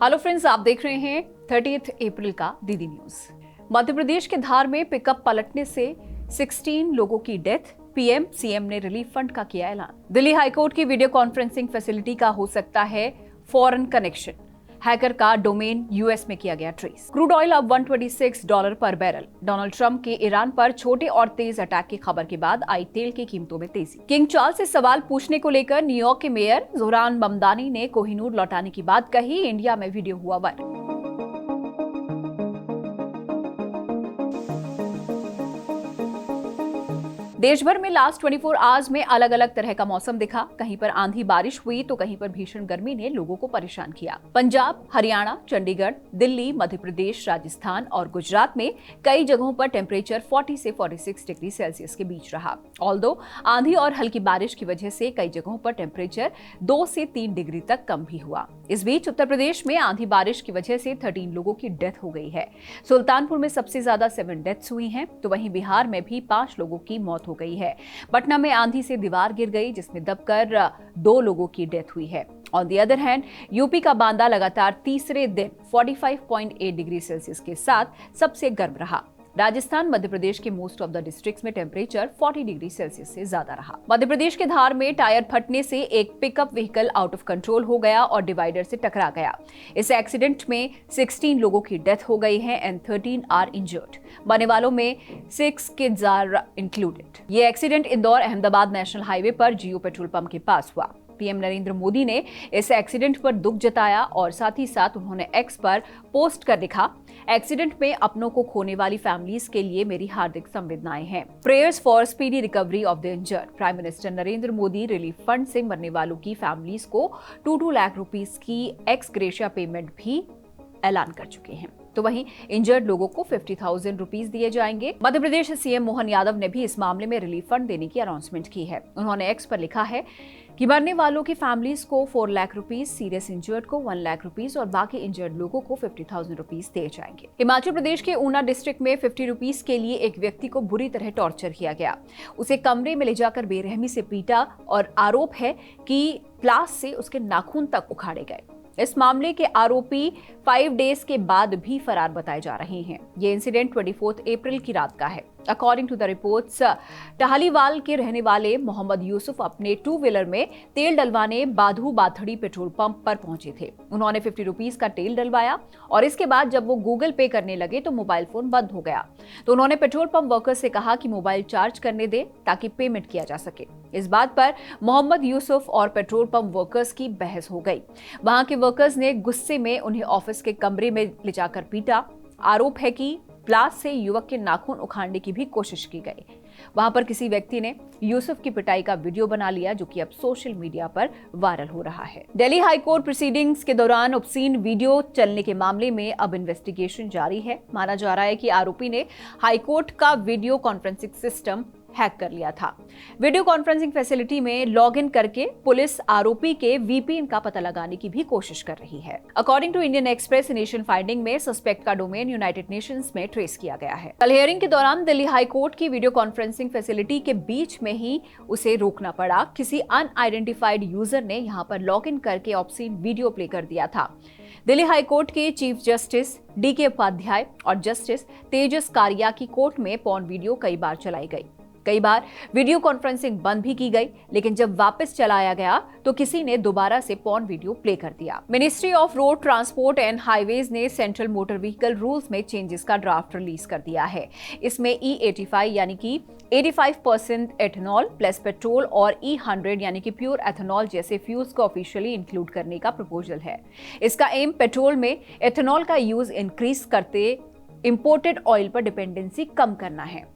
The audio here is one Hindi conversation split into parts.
हेलो फ्रेंड्स, आप देख रहे हैं 30 अप्रैल का डीडी न्यूज। मध्य प्रदेश के धार में पिकअप पलटने से 16 लोगों की डेथ, पीएम सीएम ने रिलीफ फंड का किया ऐलान। दिल्ली हाईकोर्ट की वीडियो कॉन्फ्रेंसिंग फैसिलिटी का हो सकता है फॉरेन कनेक्शन, हैकर का डोमेन यूएस में किया गया ट्रेस। क्रूड ऑयल अब $126 पर बैरल। डोनाल्ड ट्रंप के ईरान पर छोटे और तेज अटैक की खबर के बाद आई तेल की कीमतों में तेजी। किंग चार्ल्स से सवाल पूछने को लेकर न्यूयॉर्क के मेयर जोहरान ममदानी ने कोहिनूर लौटाने की बात कही। इंडिया में वीडियो हुआ वायरल। देश भर में लास्ट 24 आवर्स में अलग अलग तरह का मौसम दिखा। कहीं पर आंधी बारिश हुई तो कहीं पर भीषण गर्मी ने लोगों को परेशान किया। पंजाब, हरियाणा, चंडीगढ़, दिल्ली, मध्य प्रदेश, राजस्थान और गुजरात में कई जगहों पर टेम्परेचर 40 से 46 डिग्री सेल्सियस के बीच रहा। ऑल्दो आंधी और हल्की बारिश की वजह से कई जगहों पर टेम्परेचर 2 से 3 डिग्री तक कम भी हुआ। इस बीच उत्तर प्रदेश में आंधी बारिश की वजह से 13 लोगों की डेथ हो गई है। सुल्तानपुर में सबसे ज्यादा 7 डेथ्स हुई हैं, तो वहीं बिहार में भी 5 लोगों की मौत हो गई है। पटना में आंधी से दीवार गिर गई, जिसमें दबकर 2 लोगों की डेथ हुई है। On the other hand, UP का बांदा लगातार तीसरे दिन 45.8 डिग्री सेल्सियस के साथ सबसे गर्म रहा। राजस्थान, मध्य प्रदेश के मोस्ट ऑफ द डिस्ट्रिक्ट्स में टेम्परेचर 40 डिग्री सेल्सियस से ज्यादा रहा। मध्य प्रदेश के धार में टायर फटने से एक pickup vehicle out of control हो गया और डिवाइडर से टकरा गया। इस एक्सीडेंट में 16 लोगों की डेथ हो गई है एंड 13 आर इंजर्ड। मरने वालों में 6 किड्स आर इंक्लूडेड। ये accident Indore Ahmedabad national highway पर जियो पेट्रोल पंप के पास हुआ। पीएम नरेंद्र मोदी ने इस एक्सीडेंट पर दुख जताया और साथ ही साथ उन्होंने एक्स पर पोस्ट कर लिखा, एक्सीडेंट में अपनों को खोने वाली फैमिलीज के लिए मेरी हार्दिक संवेदनाएं हैं। Prayers for speedy recovery of the injured. Prime minister Narendra Modi relief fund से मरने वालों की फैमिलीज को 2 लाख रुपीस की एक्स ग्रेशिया पेमेंट भी ऐलान कर चुके हैं। तो वहीं इंजर्ड लोगों को 50,000 रुपीस दिए जाएंगे। मध्य प्रदेश सीएम मोहन यादव ने भी इस मामले में रिलीफ फंड देने की अनाउंसमेंट की है। उन्होंने एक्स पर लिखा है कि मरने वालों की फैमिलीज को 4 लाख रुपीस, सीरियस इंजर्ड को 1 लाख रुपीस और बाकी इंजर्ड लोगों को 50,000 रुपीस दिए जाएंगे। हिमाचल प्रदेश के ऊना डिस्ट्रिक्ट में 50 रुपीस के लिए एक व्यक्ति को बुरी तरह टॉर्चर किया गया। उसे कमरे में ले जाकर बेरहमी से पीटा और आरोप है कि प्लास से उसके नाखून तक उखाड़े गए। इस मामले के आरोपी 5 डेज के बाद भी फरार बताए जा रहे हैं। ये इंसिडेंट 24 अप्रैल की रात का है। अकॉर्डिंग टू द रिपोर्ट्स, टहलीवाल के रहने वाले मोहम्मद यूसुफ अपने 2 व्हीलर में तेल डलवाने बाधू बाथड़ी पेट्रोल पंप पर पहुंचे थे। उन्होंने 50 रुपीस का तेल डलवाया और इसके बाद जब वो गूगल पे करने लगे तो मोबाइल फोन बंद हो गया। तो उन्होंने पेट्रोल पंप वर्कर्स से कहा कि मोबाइल चार्ज करने दे ताकि पेमेंट किया जा सके। इस बात पर मोहम्मद यूसुफ और पेट्रोल पंप वर्कर्स की बहस हो गई। वहां के वर्कर्स ने गुस्से में उन्हें ऑफिस के कमरे में ले जाकर पीटा। आरोप है कि प्लास से युवक के नाखून उखाड़ने की भी कोशिश की गई। वहां पर किसी व्यक्ति ने यूसुफ की पिटाई का वीडियो बना लिया, जो कि अब सोशल मीडिया पर वायरल हो रहा है। दिल्ली हाईकोर्ट प्रोसीडिंग्स के दौरान ऑब्सीन वीडियो चलने के मामले में अब इन्वेस्टिगेशन जारी है। माना जा रहा है कि आरोपी ने हाईकोर्ट का वीडियो कॉन्फ्रेंसिंग सिस्टम हैक कर लिया था। वीडियो कॉन्फ्रेंसिंग फैसिलिटी में लॉग इन करके पुलिस आरोपी के वीपीएन का पता लगाने की भी कोशिश कर रही है। According to Indian Express, initial finding में सस्पेक्ट का डोमेन यूनाइटेड नेशंस में ट्रेस किया गया है। कल हियरिंग के दौरान दिल्ली हाईकोर्ट की वीडियो कॉन्फ्रेंसिंग फैसिलिटी के बीच में ही उसे रोकना पड़ा। किसी अनआइडेंटिफाइड यूजर ने यहां पर लॉग इन करके ऑब्सीन वीडियो प्ले कर दिया था। दिल्ली हाईकोर्ट के चीफ जस्टिस डीके उपाध्याय और जस्टिस तेजस कारिया की कोर्ट में पॉर्न वीडियो कई बार चलाई गई। कई बार वीडियो कॉन्फ्रेंसिंग बंद भी की गई, लेकिन जब वापस चलाया गया तो किसी ने दोबारा से पॉर्न वीडियो प्ले कर दिया। Ministry of road transport and highways ने सेंट्रल मोटर व्हीकल रूल्स में चेंजेस का ड्राफ्ट रिलीज कर दिया है। इसमें E85 यानी कि 85% एथेनॉल प्लस पेट्रोल और E100 यानी कि प्योर एथेनॉल जैसे फ्यूल्स को ऑफिशियली इंक्लूड करने का प्रपोजल है। इसका एम पेट्रोल में एथेनॉल का यूज इंक्रीज करते इंपोर्टेड ऑयल पर डिपेंडेंसी कम करना है।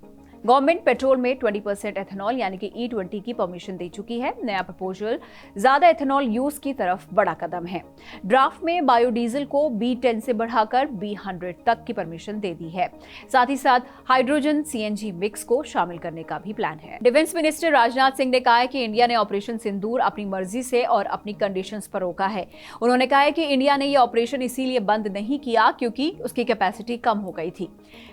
गवर्नमेंट पेट्रोल में 20% एथेनॉल यानी कि E20 की परमिशन दे चुकी है। नया प्रपोजल ज्यादा एथेनॉल यूज की तरफ बड़ा कदम है। ड्राफ्ट में बायोडीजल को B10 से बढ़ाकर B100 तक की परमिशन दे दी है। साथ ही साथ हाइड्रोजन CNG मिक्स को शामिल करने का भी प्लान है। डिफेंस मिनिस्टर राजनाथ सिंह ने कहा है कि इंडिया ने ऑपरेशन सिंदूर अपनी मर्जी से और अपनी कंडीशंस पर रोका है। उन्होंने कहा है कि इंडिया ने यह ऑपरेशन इसीलिए बंद नहीं किया क्योंकि उसकी कैपेसिटी कम हो गई थी।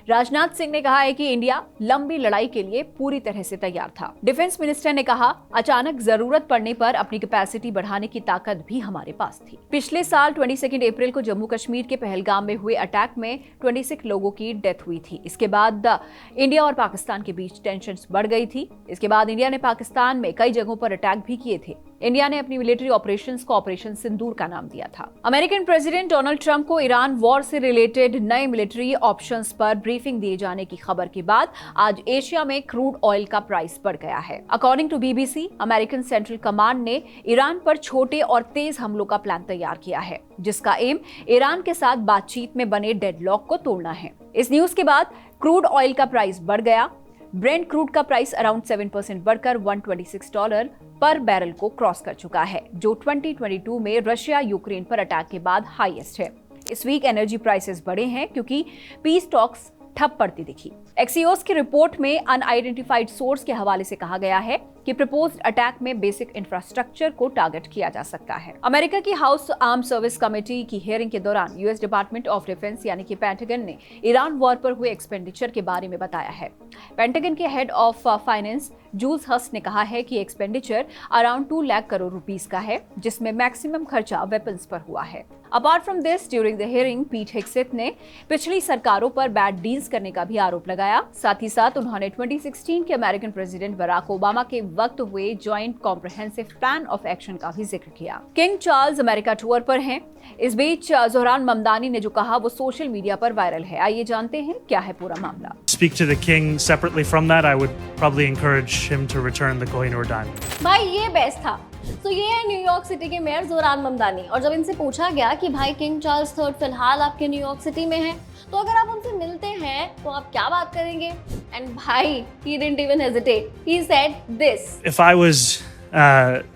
राजनाथ सिंह ने कहा है कि इंडिया लंबी लड़ाई के लिए पूरी तरह से तैयार था। डिफेंस मिनिस्टर ने कहा, अचानक जरूरत पड़ने पर अपनी कैपेसिटी बढ़ाने की ताकत भी हमारे पास थी। पिछले साल 22 अप्रैल को जम्मू कश्मीर के पहलगाम में हुए अटैक में 26 लोगों की डेथ हुई थी। इसके बाद इंडिया और पाकिस्तान के बीच टेंशन बढ़ गई थी। इसके बाद इंडिया ने पाकिस्तान में कई जगहों पर अटैक भी किए थे। इंडिया ने अपनी मिलिट्री ऑपरेशंस को ऑपरेशन सिंदूर का नाम दिया था। अमेरिकन प्रेसिडेंट डोनाल्ड ट्रंप को ईरान वॉर से रिलेटेड नए मिलिट्री ऑप्शंस पर ब्रीफिंग दिए जाने की खबर के बाद आज एशिया में क्रूड ऑयल का प्राइस बढ़ गया है। According to BBC, American Central Command ने ईरान पर छोटे और तेज हमलों का प्लान तैयार किया है, जिसका एम ईरान के साथ बातचीत में बने डेडलॉक को तोड़ना है। इस न्यूज के बाद क्रूड ऑयल का प्राइस बढ़ गया। ब्रेंट क्रूड का प्राइस अराउंड 7% बढ़कर $126 पर बैरल को क्रॉस कर चुका है, जो 2022 में रशिया यूक्रेन पर अटैक के बाद हाईएस्ट है। इस वीक एनर्जी प्राइसेस बढ़े हैं क्योंकि पीस टॉक्स ठप पड़ती दिखी। एक्सियोस की रिपोर्ट में अनआइडेंटिफाइड सोर्स के हवाले से कहा गया है कि प्रपोज्ड अटैक में बेसिक इंफ्रास्ट्रक्चर को टारगेट किया जा सकता है। अमेरिका की हाउस आर्म सर्विस कमेटी की हियरिंग के दौरान यूएस डिपार्टमेंट ऑफ डिफेंस यानी कि पेंटागन ने ईरान वॉर पर हुए एक्सपेंडिचर के बारे में बताया है। पेंटागन के हेड ऑफ फाइनेंस जूल्स हस्ट ने कहा है कि expenditure around 2 lakh crore rupees का है, जिसमें मैक्सिमम खर्चा वेपन्स पर हुआ है। Apart from this, during the hearing पीट हेग्सेथ ने पिछली सरकारों पर बैड डील्स करने का भी आरोप लगाया। साथ ही साथ उन्होंने 2016 के अमेरिकन प्रेसिडेंट बराक ओबामा के वक्त हुए joint comprehensive plan of action का भी जिक्र किया। किंग चार्ल्स अमेरिका टूर पर हैं। इस बीच जोहरान ममदानी ने जो कहा वो सोशल मीडिया पर वायरल है। आइए जानते हैं क्या है पूरा मामला। Speak to the king separately from that. I would probably encourage him to return the Kohinoor diamond. भाई ये बेस्ट था। तो ये है न्यूयॉर्क सिटी के मेयर जोहरान ममदानी, और जब इनसे पूछा गया कि भाई किंग चार्ल्स III फिलहाल आपके न्यूयॉर्क सिटी में है, तो अगर आप उनसे मिलते हैं तो आप क्या बात करेंगे? एंड भाई he didn't even hesitate. He said this. If I was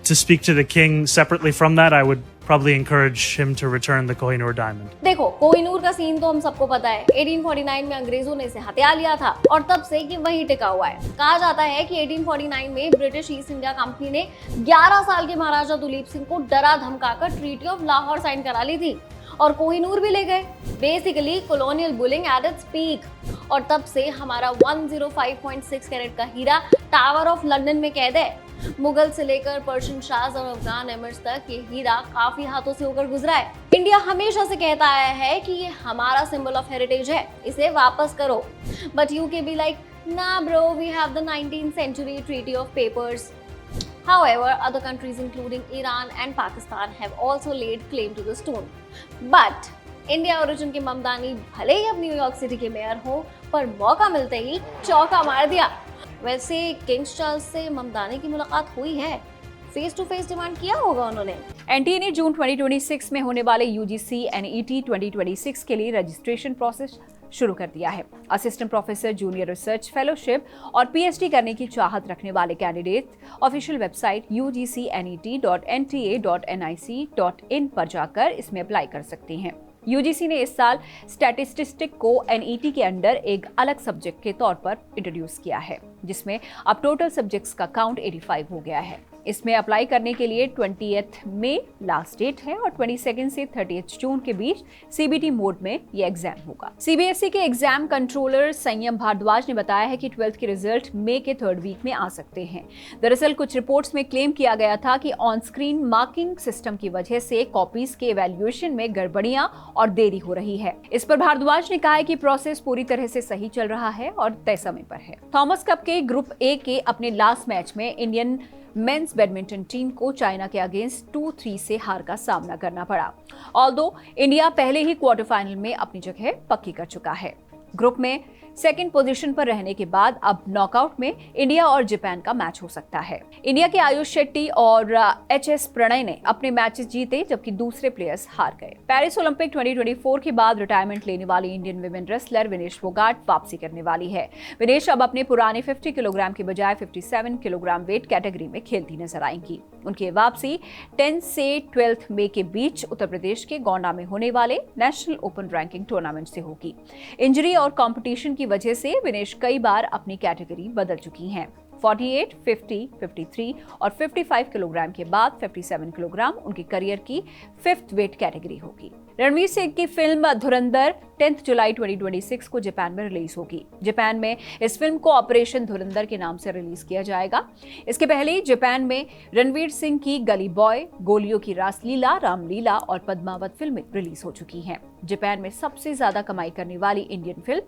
to speak to the king separately from that, I would probably encourage him to return the Kohinoor diamond. देखो, कोहिनूर का सीन तो हम सबको पता है। 1849 में अंग्रेजों ने इसे हथिया लिया था और तब से ये वहीं टिका हुआ है। कहा जाता है कि 1849 में ब्रिटिश ईस्ट इंडिया कंपनी ने 11 साल के महाराजा दुलीप सिंह को डरा धमकाकर ट्रीटी ऑफ लाहौर साइन करा ली थी और कोहिनूर भी ले गए। Basically colonial bullying at its peak, और तब से हमारा 105.6 कैरेट का हीरा टावर ऑफ लंदन में कैद है। मुगल से लेकर पर्शियन शाह और अफगान एमिर्स तक ये हीरा काफी हाथों से होकर गुजरा है। इंडिया हमेशा से कहता आया है कि ये हमारा सिंबल ऑफ हेरिटेज है, इसे वापस करो। But UK be like, nah bro, we have the 19th century treaty of papers. However, other countries including Iran and Pakistan have also laid claim to the stone. But India origin के ममदानी भले ही अब न्यूयॉर्क सिटी के मेयर हो, पर मौका मिलते ही चौका मार दिया। वैसे किंग चार्ल्स से ममदानी की मुलाकात हुई है, फेस टू फेस डिमांड किया होगा उन्होंने। एनटीए ने जून 2026 में होने वाले यूजीसी एनईटी 2026 के लिए रजिस्ट्रेशन प्रोसेस शुरू कर दिया है। Assistant professor, junior research fellowship और पीएचडी करने की चाहत रखने वाले कैंडिडेट ऑफिशियल वेबसाइट ugcnet.nta.nic.in पर जाकर इसमें अप्लाई कर सकते हैं। यूजीसी ने इस साल स्टैटिस्टिक्स को एनईटी के अंडर एक अलग सब्जेक्ट के तौर पर इंट्रोड्यूस किया है, जिसमें अब टोटल सब्जेक्ट्स का काउंट 85 हो गया है। इसमें अप्लाई करने के लिए 20 मई लास्ट डेट है और 22 से 30 जून के बीच सीबीटी मोड में ये एग्जाम होगा। सीबीएसई के एग्जाम कंट्रोलर संयम भारद्वाज ने बताया है कि 12th के रिजल्ट मई के 3rd वीक में आ सकते हैं। दरअसल कुछ रिपोर्ट्स में क्लेम किया गया था कि ऑन स्क्रीन मार्किंग सिस्टम की वजह से कॉपीज के इवैल्यूएशन में गड़बड़ियां और देरी हो रही है। इस पर भारद्वाज ने कहा है कि प्रोसेस पूरी तरह से सही चल रहा है और तय समय पर है। थॉमस कप के ग्रुप ए के अपने लास्ट मैच में इंडियन मेंस बैडमिंटन टीम को चाइना के अगेंस्ट 2-3 से हार का सामना करना पड़ा। ऑल्दो इंडिया पहले ही क्वार्टर फाइनल में अपनी जगह पक्की कर चुका है। ग्रुप में सेकंड पोजीशन पर रहने के बाद अब नॉकआउट में इंडिया और जापान का मैच हो सकता है। इंडिया के आयुष शेट्टी और एचएस प्रणय ने अपने मैचेस जीते, जबकि दूसरे प्लेयर्स हार गए। पेरिस ओलंपिक 2024 के बाद रिटायरमेंट लेने वाली Indian women wrestler Vinesh Phogat वापसी करने वाली है। विनेश अब अपने पुराने 50 किलोग्राम के बजाय 57 किलोग्राम वेट कैटेगरी में खेलती नजर आएंगी। उनकी वापसी 10 से 12 मई के बीच उत्तर प्रदेश के गोंडा में होने वाले नेशनल ओपन रैंकिंग टूर्नामेंट से होगी। इंजरी और कंपटीशन की वजह से विनेश कई बार अपनी कैटेगरी बदल चुकी हैं। 48, 50, 53 और 55 किलोग्राम के बाद 57 किलोग्राम उनके करियर की 5th वेट कैटेगरी होगी। रणवीर सिंह की फिल्म धुरंधर 10 जुलाई 2026 को जापान में रिलीज होगी। जापान में इस फिल्म को ऑपरेशन धुरंधर के नाम से रिलीज किया जाएगा। इसके पहले जापान में रणवीर सिंह की गली बॉय, गोलियों की रासलीला, रामलीला और पद्मावत फिल्में रिलीज हो चुकी हैं। जापान में सबसे ज्यादा कमाई करने वाली इंडियन फिल्म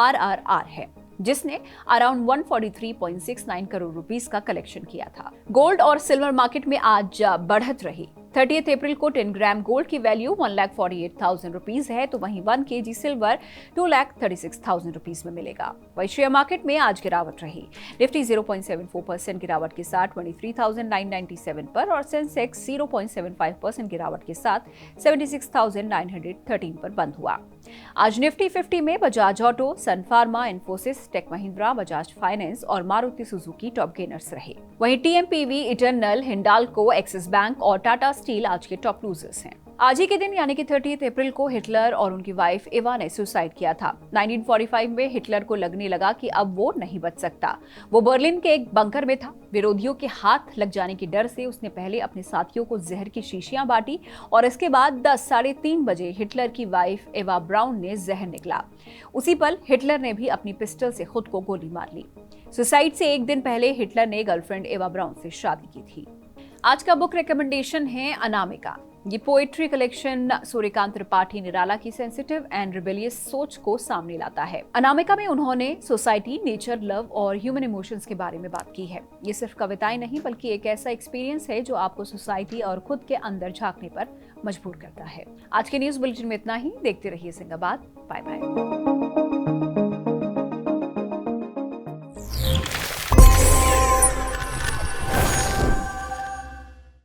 RRR है, जिसने अराउंड 143.69 करोड़ रुपीस का कलेक्शन किया था। गोल्ड और सिल्वर मार्केट में आज बढ़त रही। 30 अप्रैल को 10 ग्राम गोल्ड की वैल्यू 1,48,000 रुपीस है, तो वहीं 1 kg सिल्वर 2,36,000 रुपीस में मिलेगा। वहीं शेयर मार्केट में आज गिरावट रही। निफ्टी 0.74% गिरावट के साथ 23,997 पर और सेंसेक्स 0.75% गिरावट के साथ 76,913 पर बंद हुआ। आज निफ्टी 50 में Bajaj Auto, Sun Pharma, Infosys, Tech Mahindra, Bajaj Finance और मारुति सुजुकी टॉप गेनर्स रहे। वहीं TMPV, Eternal, Hindalco, Axis Bank और टाटा स्टील आज के टॉप लूजर्स हैं। आज ही के दिन यानी कि 30 अप्रैल को हिटलर और उनकी वाइफ एवा ने सुसाइड किया था। 1945 में हिटलर को लगने लगा कि अब वो नहीं बच सकता। वो बर्लिन के एक बंकर में था। विरोधियों के हाथ लग जाने के डर से उसने पहले अपने साथियों को जहर की शीशियां बांटी और इसके बाद 10:30 बजे हिटलर की वाइफ एवा ब्राउन ने जहर निकला। उसी पल हिटलर ने भी अपनी पिस्टल से खुद को गोली मार ली। सुसाइड से एक दिन पहले हिटलर ने गर्लफ्रेंड एवा ब्राउन से शादी की थी। आज का बुक रिकमेंडेशन है अनामिका। ये पोएट्री कलेक्शन सूर्यकांत त्रिपाठी निराला की सेंसिटिव एंड रिबेलियस सोच को सामने लाता है। अनामिका में उन्होंने सोसाइटी, नेचर, लव और ह्यूमन इमोशंस के बारे में बात की है। ये सिर्फ कविताएं नहीं बल्कि एक ऐसा एक्सपीरियंस है जो आपको सोसाइटी और खुद के अंदर झांकने पर मजबूर करता है। आज के न्यूज बुलेटिन में इतना ही। देखते रहिए सिंगाबाद। Bye bye.